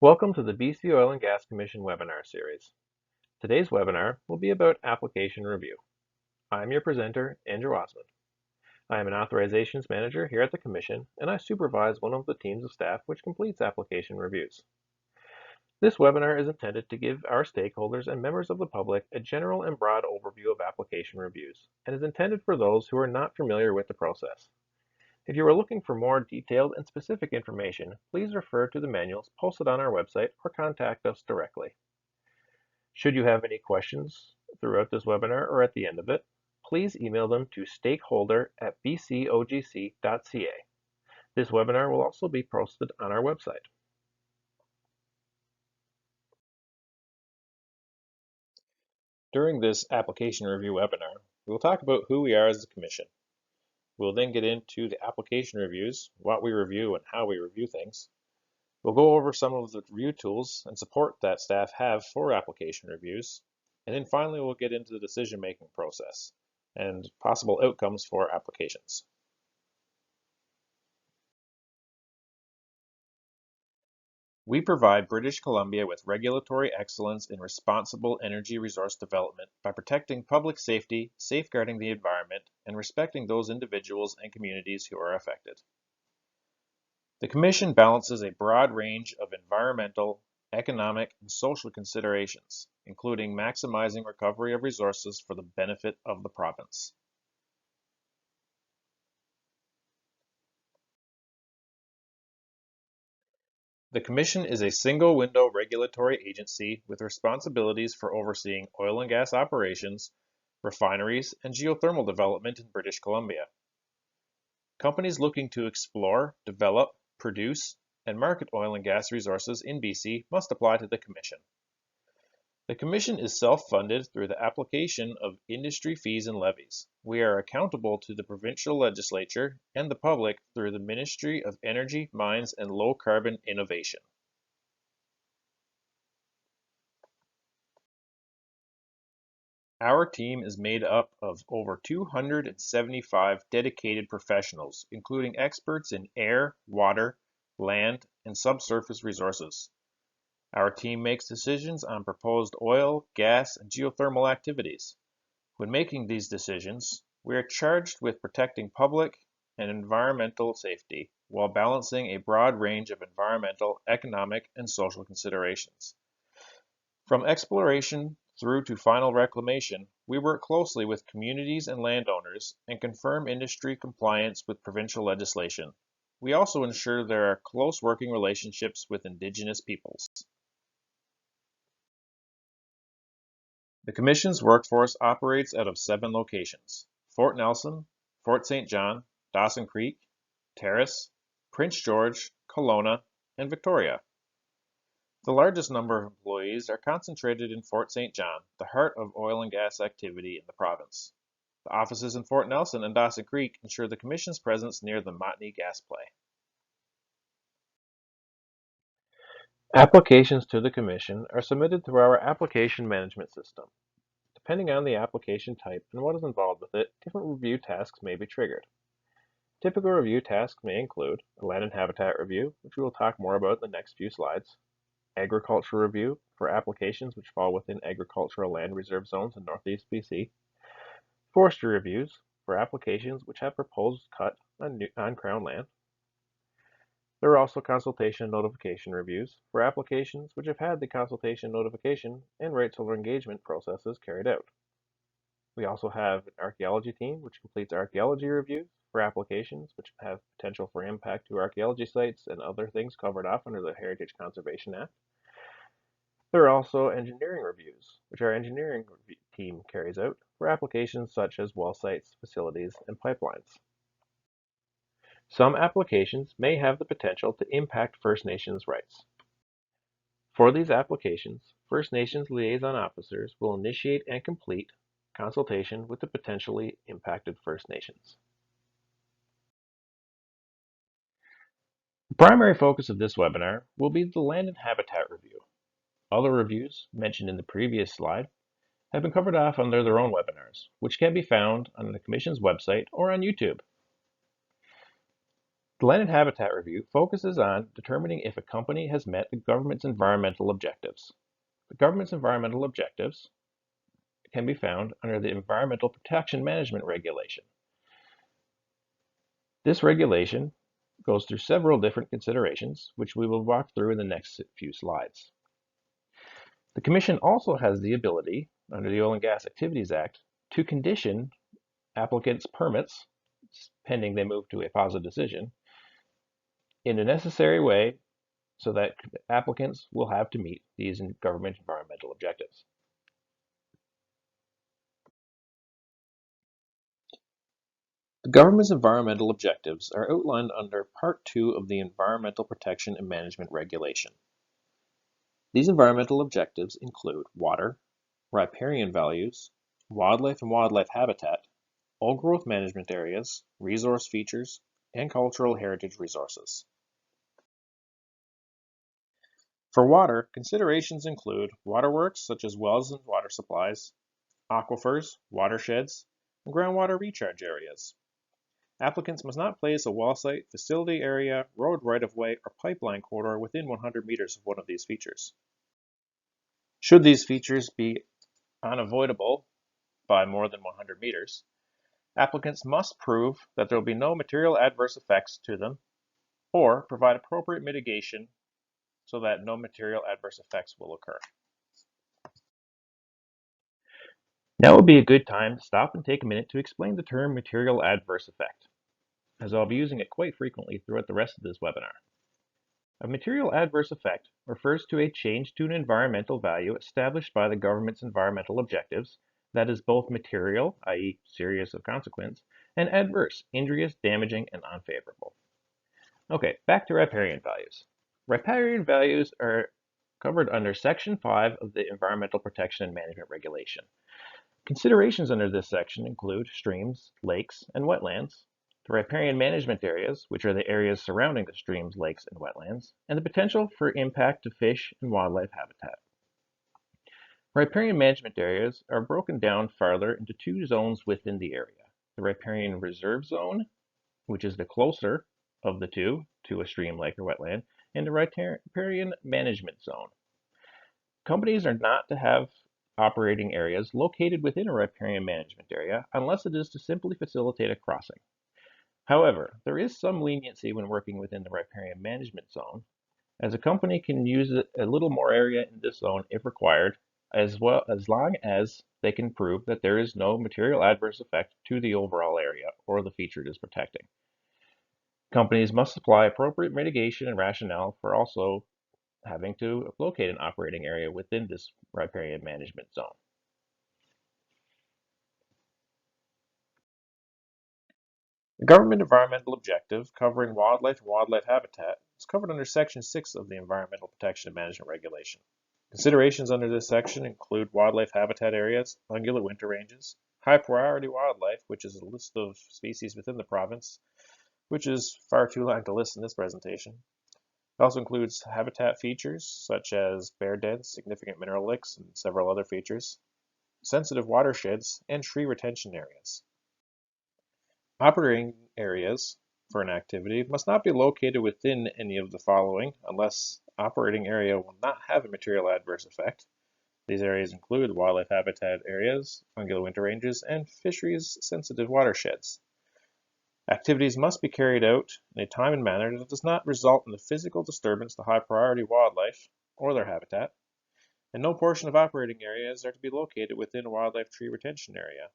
Welcome to the BC Oil and Gas Commission webinar series. Today's webinar will be about application review. I'm your presenter, Andrew Osmond. I am an authorizations manager here at the Commission, and I supervise one of the teams of staff which completes application reviews. This webinar is intended to give our stakeholders and members of the public a general and broad overview of application reviews, and is intended for those who are not familiar with the process. If you are looking for more detailed and specific information, please refer to the manuals posted on our website or contact us directly. Should you have any questions throughout this webinar or at the end of it, please email them to stakeholder@bcogc.ca. This webinar will also be posted on our website. During this application review webinar, we will talk about who we are as a commission. We'll then get into the application reviews, what we review and how we review things. We'll go over some of the review tools and support that staff have for application reviews. And then finally, we'll get into the decision-making process and possible outcomes for applications. We provide British Columbia with regulatory excellence in responsible energy resource development by protecting public safety, safeguarding the environment, and respecting those individuals and communities who are affected. The Commission balances a broad range of environmental, economic, and social considerations, including maximizing recovery of resources for the benefit of the province. The Commission is a single-window regulatory agency with responsibilities for overseeing oil and gas operations, refineries, and geothermal development in British Columbia. Companies looking to explore, develop, produce, and market oil and gas resources in BC must apply to the Commission. The Commission is self-funded through the application of industry fees and levies. We are accountable to the provincial legislature and the public through the Ministry of Energy, Mines, and Low Carbon Innovation. Our team is made up of over 275 dedicated professionals, including experts in air, water, land, and subsurface resources. Our team makes decisions on proposed oil, gas, and geothermal activities. When making these decisions, we are charged with protecting public and environmental safety while balancing a broad range of environmental, economic, and social considerations. From exploration through to final reclamation, we work closely with communities and landowners and confirm industry compliance with provincial legislation. We also ensure there are close working relationships with Indigenous peoples. The Commission's workforce operates out of 7 locations: Fort Nelson, Fort St. John, Dawson Creek, Terrace, Prince George, Kelowna, and Victoria. The largest number of employees are concentrated in Fort St. John, the heart of oil and gas activity in the province. The offices in Fort Nelson and Dawson Creek ensure the Commission's presence near the Montney gas play. Applications to the Commission are submitted through our application management system. Depending on the application type and what is involved with it, different review tasks may be triggered. Typical review tasks may include a land and habitat review, which we will talk more about in the next few slides, agricultural review for applications which fall within agricultural land reserve zones in Northeast BC, forestry reviews for applications which have proposed cut on Crown land. There are also consultation and notification reviews for applications which have had the consultation notification and rights holder engagement processes carried out. We also have an archaeology team which completes archaeology reviews for applications which have potential for impact to archaeology sites and other things covered off under the Heritage Conservation Act. There are also engineering reviews, which our engineering team carries out for applications such as well sites, facilities, and pipelines. Some applications may have the potential to impact First Nations rights. For these applications, First Nations liaison officers will initiate and complete consultation with the potentially impacted First Nations. The primary focus of this webinar will be the land and habitat review. Other reviews mentioned in the previous slide have been covered off under their own webinars, which can be found on the Commission's website or on YouTube. The Land and Habitat Review focuses on determining if a company has met the government's environmental objectives. The government's environmental objectives can be found under the Environmental Protection Management Regulation. This regulation goes through several different considerations, which we will walk through in the next few slides. The Commission also has the ability, under the Oil and Gas Activities Act, to condition applicants' permits, pending they move to a positive decision, in a necessary way so that applicants will have to meet these government environmental objectives. The government's environmental objectives are outlined under Part 2 of the Environmental Protection and Management Regulation. These environmental objectives include water, riparian values, wildlife and wildlife habitat, old-growth management areas, resource features, and cultural heritage resources. For water, considerations include waterworks such as wells and water supplies, aquifers, watersheds, and groundwater recharge areas. Applicants must not place a well site, facility area, road right-of-way, or pipeline corridor within 100 meters of one of these features. Should these features be unavoidable by more than 100 meters, applicants must prove that there will be no material adverse effects to them or provide appropriate mitigation so that no material adverse effects will occur. Now would be a good time to stop and take a minute to explain the term material adverse effect, as I'll be using it quite frequently throughout the rest of this webinar. A material adverse effect refers to a change to an environmental value established by the government's environmental objectives that is both material, i.e. serious of consequence, and adverse, injurious, damaging, and unfavorable. Okay, back to riparian values. Riparian values are covered under Section 5 of the Environmental Protection and Management Regulation. Considerations under this section include streams, lakes, and wetlands, the riparian management areas, which are the areas surrounding the streams, lakes, and wetlands, and the potential for impact to fish and wildlife habitat. Riparian management areas are broken down farther into two zones within the area. The riparian reserve zone, which is the closer of the two to a stream, lake, or wetland, and the riparian management zone. Companies are not to have operating areas located within a riparian management area unless it is to simply facilitate a crossing. However, there is some leniency when working within the riparian management zone, as a company can use a little more area in this zone if required, as long as they can prove that there is no material adverse effect to the overall area or the feature it is protecting. Companies must supply appropriate mitigation and rationale for also having to locate an operating area within this riparian management zone. The government environmental objective covering wildlife and wildlife habitat is covered under Section 6 of the Environmental Protection and Management Regulation. Considerations under this section include wildlife habitat areas, ungulate winter ranges, high priority wildlife, which is a list of species within the province, which is far too long to list in this presentation. It also includes habitat features such as bear dens, significant mineral licks, and several other features, sensitive watersheds, and tree retention areas. Operating areas for an activity must not be located within any of the following unless operating area will not have a material adverse effect. These areas include wildlife habitat areas, ungulate winter ranges, and fisheries sensitive watersheds. Activities must be carried out in a time and manner that does not result in the physical disturbance to high priority wildlife or their habitat, and no portion of operating areas are to be located within a wildlife tree retention area.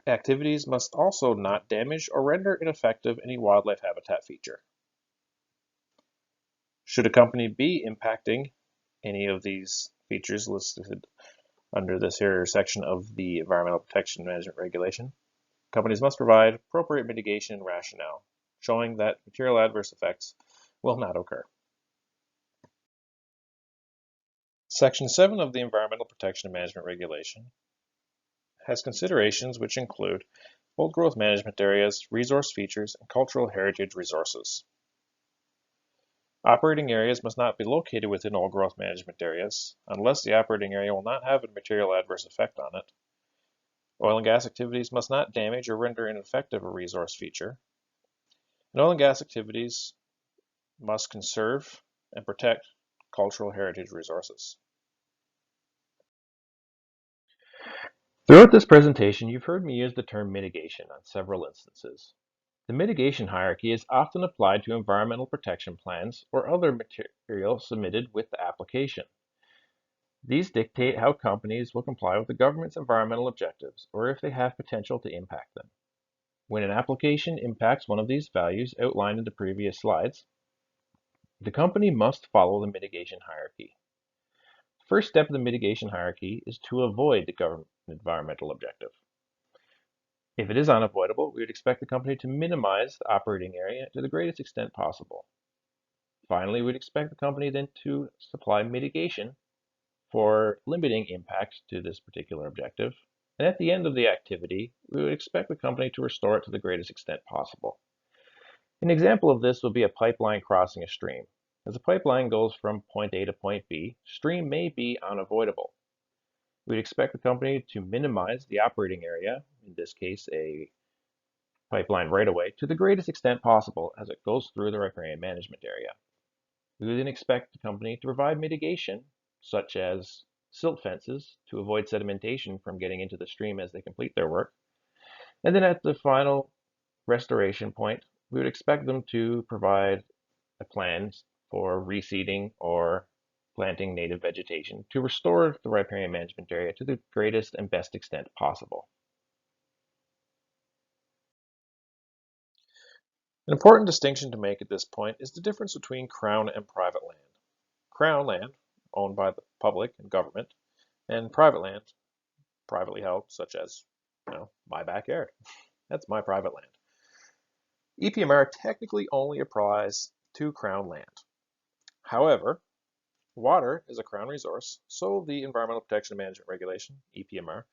Activities must also not damage or render ineffective any wildlife habitat feature. Should a company be impacting any of these features listed under this here section of the Environmental Protection and Management Regulation, companies must provide appropriate mitigation and rationale, showing that material adverse effects will not occur. Section 7 of the Environmental Protection and Management Regulation has considerations which include old growth management areas, resource features, and cultural heritage resources. Operating areas must not be located within old growth management areas unless the operating area will not have a material adverse effect on it. Oil and gas activities must not damage or render ineffective a resource feature. And oil and gas activities must conserve and protect cultural heritage resources. Throughout this presentation, you've heard me use the term mitigation on several instances. The mitigation hierarchy is often applied to environmental protection plans or other material submitted with the application. These dictate how companies will comply with the government's environmental objectives or if they have potential to impact them. When an application impacts one of these values outlined in the previous slides, the company must follow the mitigation hierarchy. The first step of the mitigation hierarchy is to avoid the government environmental objective. If it is unavoidable, we would expect the company to minimize the operating area to the greatest extent possible. Finally, we'd expect the company then to supply mitigation for limiting impact to this particular objective. And at the end of the activity, we would expect the company to restore it to the greatest extent possible. An example of this would be a pipeline crossing a stream. As a pipeline goes from point A to point B, stream may be unavoidable. We'd expect the company to minimize the operating area, in this case a pipeline right-of-way, to the greatest extent possible as it goes through the riparian management area. We would then expect the company to provide mitigation, such as silt fences, to avoid sedimentation from getting into the stream as they complete their work. And then at the final restoration point, we would expect them to provide a plan for reseeding or planting native vegetation to restore the riparian management area to the greatest and best extent possible. An important distinction to make at this point is the difference between Crown and private land. Crown land, owned by the public and government, and private land, privately held, such as, my backyard. That's my private land. EPMR technically only applies to Crown land. However, water is a Crown resource, so the Environmental Protection and Management Regulation, EPMR,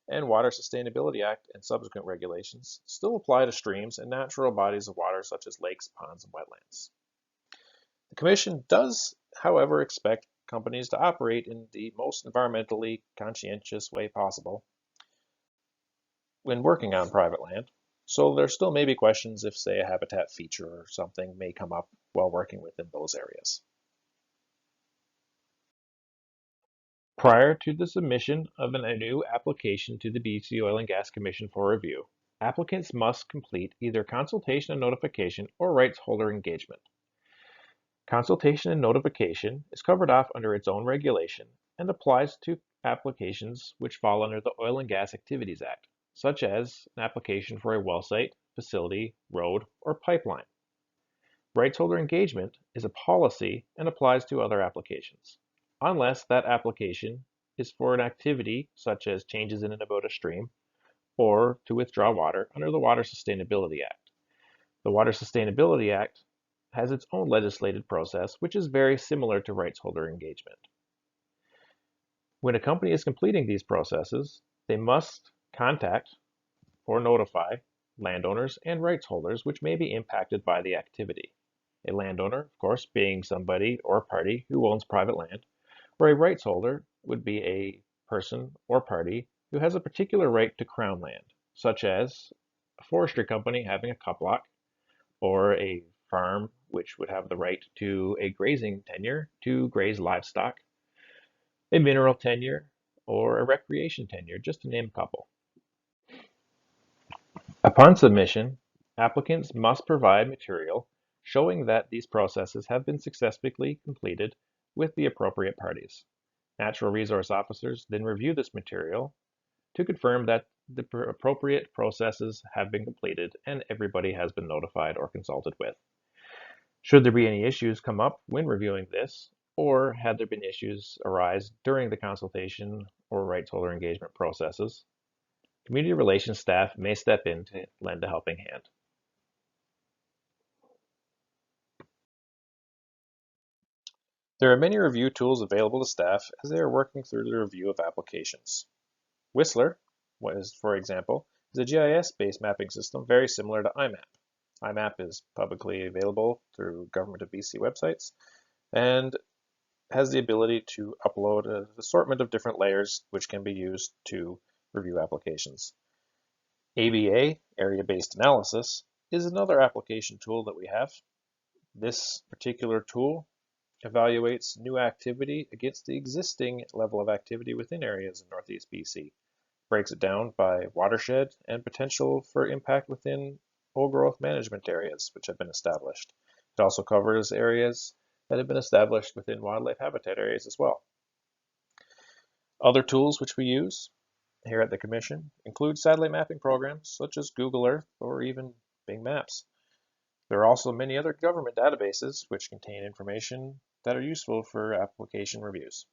and Water Sustainability Act and subsequent regulations still apply to streams and natural bodies of water such as lakes, ponds, and wetlands. The Commission does, however, expect companies to operate in the most environmentally conscientious way possible when working on private land, so there still may be questions if, say, a habitat feature or something may come up while working within those areas. Prior to the submission of a new application to the BC Oil and Gas Commission for review, applicants must complete either consultation and notification or rights holder engagement. Consultation and notification is covered off under its own regulation and applies to applications which fall under the Oil and Gas Activities Act, such as an application for a well site, facility, road, or pipeline. Rights holder engagement is a policy and applies to other applications, unless that application is for an activity such as changes in and about a stream or to withdraw water under the Water Sustainability Act. The Water Sustainability Act has its own legislative process, which is very similar to rights holder engagement. When a company is completing these processes, they must contact or notify landowners and rights holders which may be impacted by the activity. A landowner, of course, being somebody or party who owns private land, or a rights holder would be a person or party who has a particular right to Crown land, such as a forestry company having a cut block, or a farm which would have the right to a grazing tenure to graze livestock, a mineral tenure, or a recreation tenure, just to name a couple. Upon submission, applicants must provide material showing that these processes have been successfully completed with the appropriate parties. Natural resource officers then review this material to confirm that the appropriate processes have been completed and everybody has been notified or consulted with. Should there be any issues come up when reviewing this, or had there been issues arise during the consultation or rights holder engagement processes, community relations staff may step in to lend a helping hand. There are many review tools available to staff as they are working through the review of applications. Whistler, for example, is a GIS-based mapping system very similar to IMAP. IMAP is publicly available through Government of BC websites and has the ability to upload an assortment of different layers which can be used to review applications. ABA, Area-Based Analysis, is another application tool that we have. This particular tool evaluates new activity against the existing level of activity within areas in Northeast BC. Breaks it down by watershed and potential for impact within old growth management areas which have been established. It also covers areas that have been established within wildlife habitat areas as well. Other tools which we use here at the Commission include satellite mapping programs such as Google Earth or even Bing Maps. There are also many other government databases which contain information that are useful for application reviews.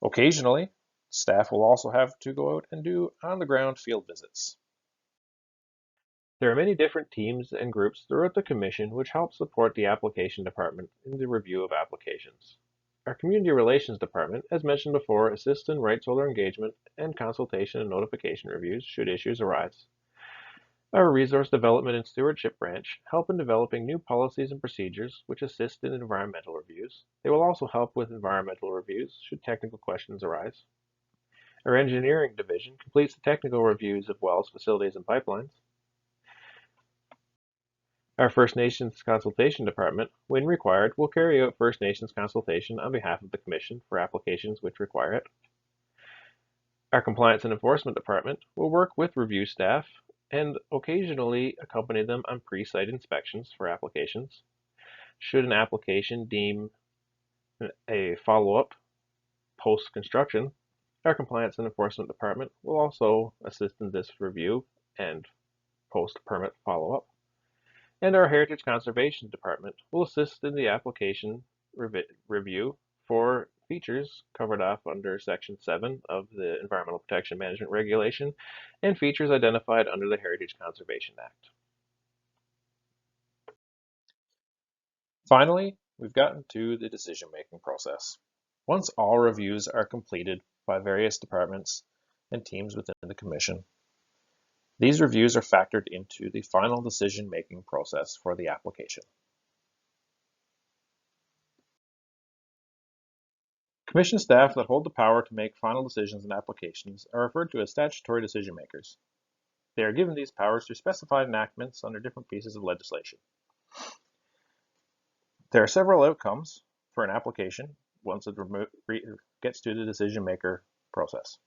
Occasionally, staff will also have to go out and do on-the-ground field visits. There are many different teams and groups throughout the Commission which help support the Application Department in the review of applications. Our Community Relations Department, as mentioned before, assists in rights holder engagement and consultation and notification reviews should issues arise. Our Resource Development and Stewardship Branch help in developing new policies and procedures which assist in environmental reviews. They will also help with environmental reviews should technical questions arise. Our Engineering Division completes the technical reviews of wells, facilities, and pipelines. Our First Nations Consultation Department, when required, will carry out First Nations consultation on behalf of the Commission for applications which require it. Our Compliance and Enforcement Department will work with review staff and occasionally accompany them on pre-site inspections for applications. Should an application deem a follow-up post-construction, our Compliance and Enforcement Department will also assist in this review and post-permit follow-up. And our Heritage Conservation Department will assist in the application review for features covered off under Section 7 of the Environmental Protection Management Regulation and features identified under the Heritage Conservation Act. Finally, we've gotten to the decision-making process. Once all reviews are completed by various departments and teams within the Commission, these reviews are factored into the final decision-making process for the application. Commission staff that hold the power to make final decisions in applications are referred to as statutory decision makers. They are given these powers through specified enactments under different pieces of legislation. There are several outcomes for an application once it gets to the decision maker process.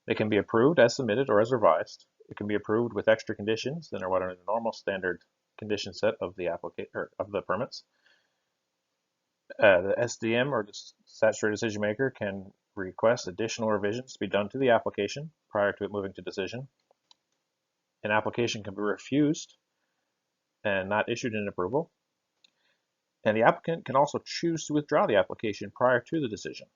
They can be approved as submitted or as revised. It can be approved with extra conditions than are what are the normal standard condition set of the permits. The SDM or the statutory decision maker can request additional revisions to be done to the application prior to it moving to decision. An application can be refused and not issued an approval. And the applicant can also choose to withdraw the application prior to the decision.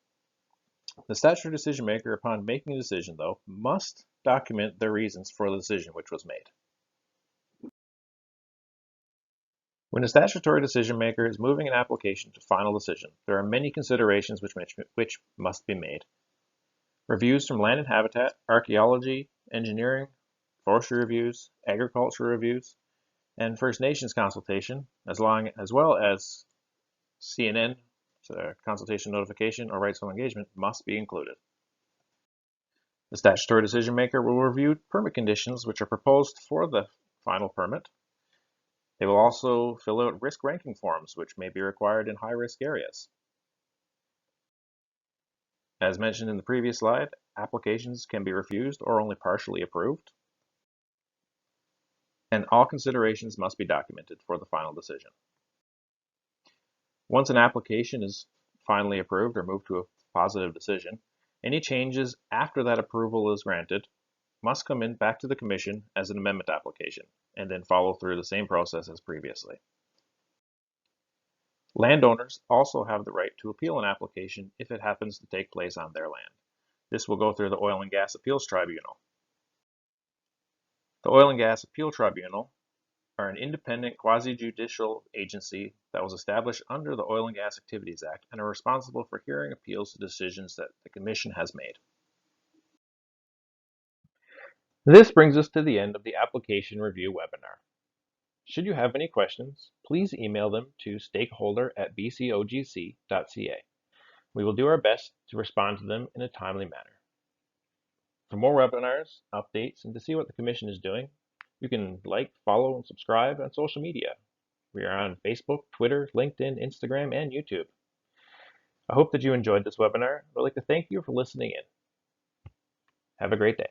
The statutory decision maker, upon making a decision, though, must document their reasons for the decision which was made. When a statutory decision maker is moving an application to final decision, there are many considerations which must be made. Reviews from land and habitat, archaeology, engineering, forestry reviews, agriculture reviews, and First Nations consultation, as well as CNN, so consultation notification, or rights of engagement must be included. The statutory decision maker will review permit conditions which are proposed for the final permit. They will also fill out risk ranking forms which may be required in high-risk areas. As mentioned in the previous slide, applications can be refused or only partially approved. And all considerations must be documented for the final decision. Once an application is finally approved or moved to a positive decision, any changes after that approval is granted must come in back to the Commission as an amendment application and then follow through the same process as previously. Landowners also have the right to appeal an application if it happens to take place on their land. This will go through the Oil and Gas Appeals Tribunal. The Oil and Gas Appeal Tribunal are an independent quasi-judicial agency that was established under the Oil and Gas Activities Act and are responsible for hearing appeals to decisions that the Commission has made. This brings us to the end of the application review webinar. Should you have any questions, please email them to stakeholder@bcogc.ca. We will do our best to respond to them in a timely manner. For more webinars, updates, and to see what the Commission is doing, You can like, follow, and subscribe on social media. We are on Facebook, Twitter, LinkedIn, Instagram, and YouTube. I hope that you enjoyed this webinar. I'd like to thank you for listening in. Have a great day.